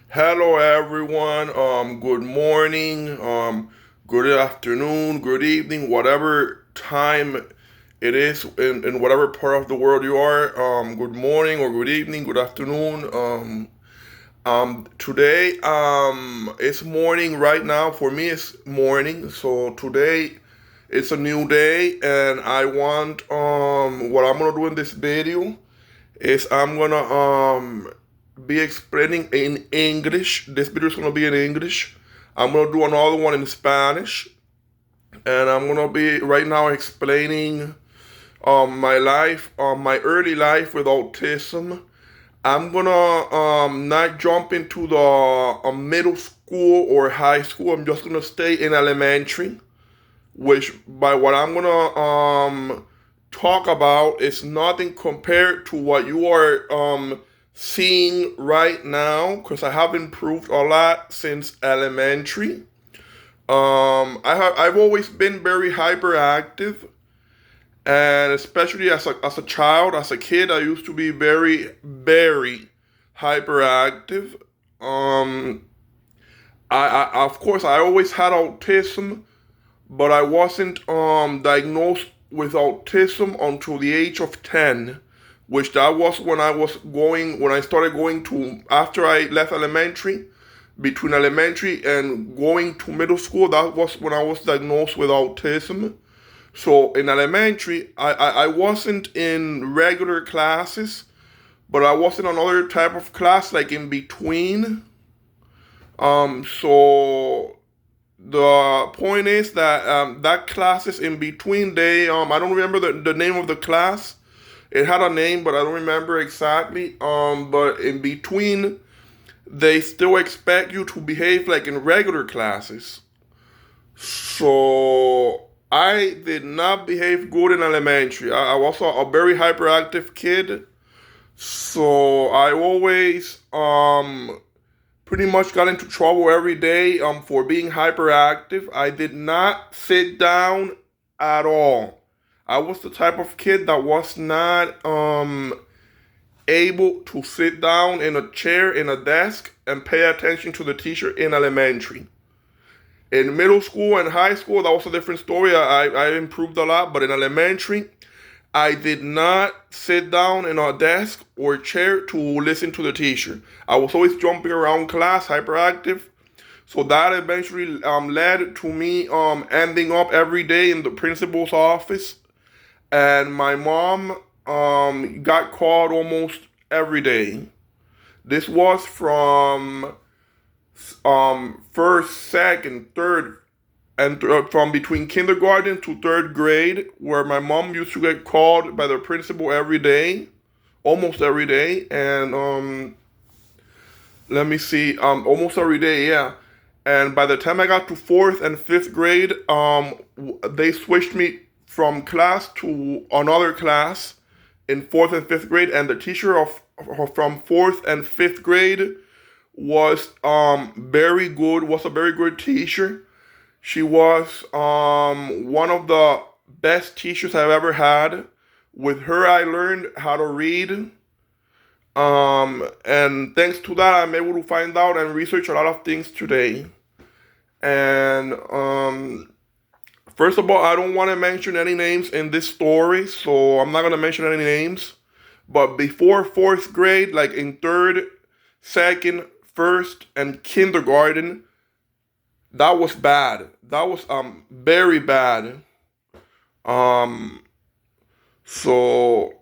Hello, everyone. Good morning. Good afternoon. Good evening. Whatever time it is in whatever part of the world you are. Good morning or good evening. Good afternoon. Today, it's morning right now. For me, it's morning. So today, it's a new day, and I want what I'm gonna do in this video is I'm gonna be explaining in English. This video is gonna be in English. I'm gonna do another one in Spanish, and I'm gonna be right now explaining my life, my early life with autism. I'm gonna not jump into the middle school or high school. I'm just gonna stay in elementary, which by what I'm gonna talk about is nothing compared to what you are seeing right now, because I have improved a lot since elementary. I've always been very hyperactive, and especially as a child, as a kid, I used to be very hyperactive. Um, I of course I always had autism, but I wasn't diagnosed with autism until the age of 10, which that was when I started going to, after I left elementary, between elementary and going to middle school, that was when I was diagnosed with autism. So in elementary, I wasn't in regular classes, but I was in another type of class, like in between. So the point is that that class is in between. They I don't remember the name of the class. It had a name, but I don't remember exactly. But in between, they still expect you to behave like in regular classes. So I did not behave good in elementary. I was a very hyperactive kid. So I always pretty much got into trouble every day for being hyperactive. I did not sit down at all. I was the type of kid that was not able to sit down in a chair in a desk and pay attention to the teacher in elementary. In middle school and high school, that was a different story. I improved a lot, but in elementary, I did not sit down in a desk or chair to listen to the teacher. I was always jumping around class, hyperactive. So that eventually led to me ending up every day in the principal's office. And my mom got called almost every day. This was from first, second, third, and from between kindergarten to third grade, where my mom used to get called by the principal every day, almost every day, and let me see, almost every day, yeah. And by the time I got to fourth and fifth grade, they switched me from class to another class in fourth and fifth grade, and the teacher of from fourth and fifth grade was very good. Was a very good teacher. She was one of the best teachers I've ever had. With her, I learned how to read. And thanks to that, I'm able to find out and research a lot of things today. And first of all, I don't want to mention any names in this story, so I'm not going to mention any names. But before fourth grade, like in third, second, first, and kindergarten, that was bad. That was very bad. Um, so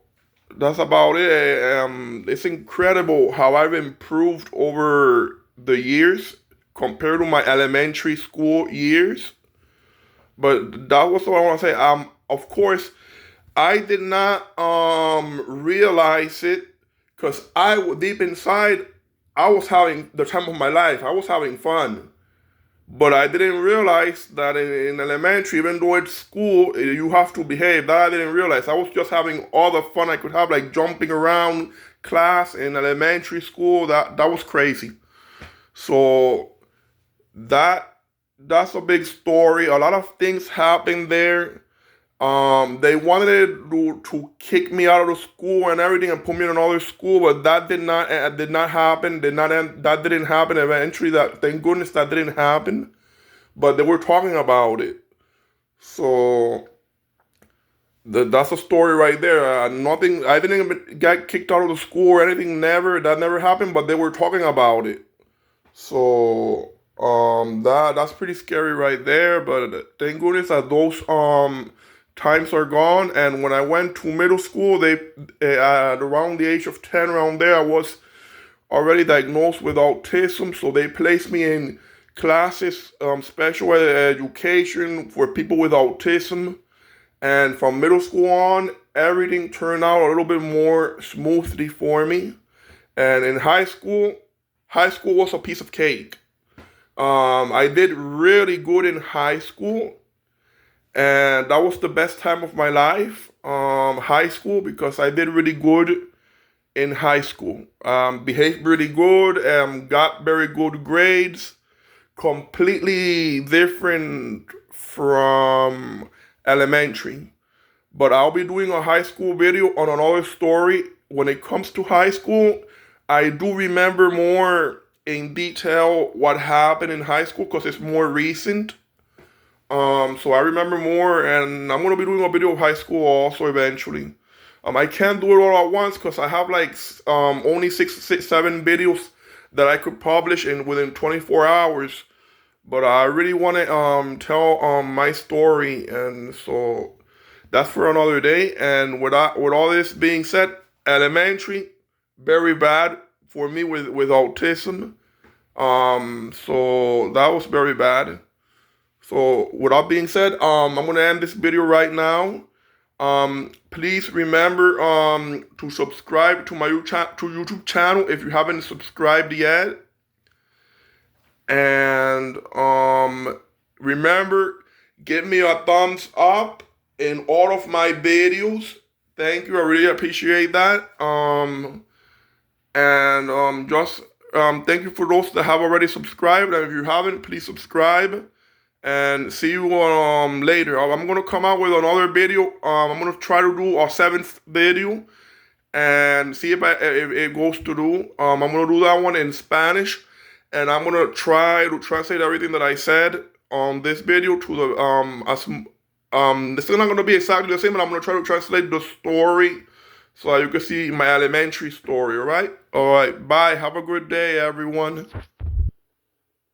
that's about it. It's incredible how I've improved over the years compared to my elementary school years. But that was what I want to say. Of course, I did not realize it because deep inside I was having the time of my life. I was having fun. But I didn't realize that in elementary, even though it's school, you have to behave. That I didn't realize. I was just having all the fun I could have, like jumping around class in elementary school. That was crazy. So that that's a big story. A lot of things happened there. They wanted to kick me out of the school and everything and put me in another school, but that did not happen. That didn't happen eventually. That, thank goodness, that didn't happen. But they were talking about it. So that's a story right there. Nothing. I didn't even get kicked out of the school or anything. Never. That never happened. But they were talking about it. So that's pretty scary right there. But thank goodness that those times are gone. And when I went to middle school, they at around the age of 10, around there, I was already diagnosed with autism. So they placed me in classes, special education for people with autism. And from middle school on, everything turned out a little bit more smoothly for me. And in high school was a piece of cake. I did really good in high school, and that was the best time of my life. High school, because I did really good in high school. Behaved really good, got very good grades. Completely different from elementary. But I'll be doing a high school video on another story. When it comes to high school, I do remember more in detail what happened in high school because it's more recent. So I remember more, and I'm gonna be doing a video of high school also eventually. I can't do it all at once because I have like only six, 7 videos that I could publish in within 24 hours. But I really want to tell my story, and so that's for another day. And with all this being said, elementary, very bad for me with autism. So that was very bad. So with that being said, I'm gonna end this video right now. Please remember to subscribe to my YouTube channel if you haven't subscribed yet. And remember, give me a thumbs up in all of my videos. Thank you, I really appreciate that. Just thank you for those that have already subscribed, and if you haven't, please subscribe. And see you later. I'm gonna come out with another video. I'm gonna try to do a 7th video and see if it goes to do. I'm gonna do that one in Spanish, and I'm gonna try to translate everything that I said on this video to the this is not gonna be exactly the same, but I'm gonna try to translate the story so that you can see my elementary story. All right. Bye. Have a good day, everyone.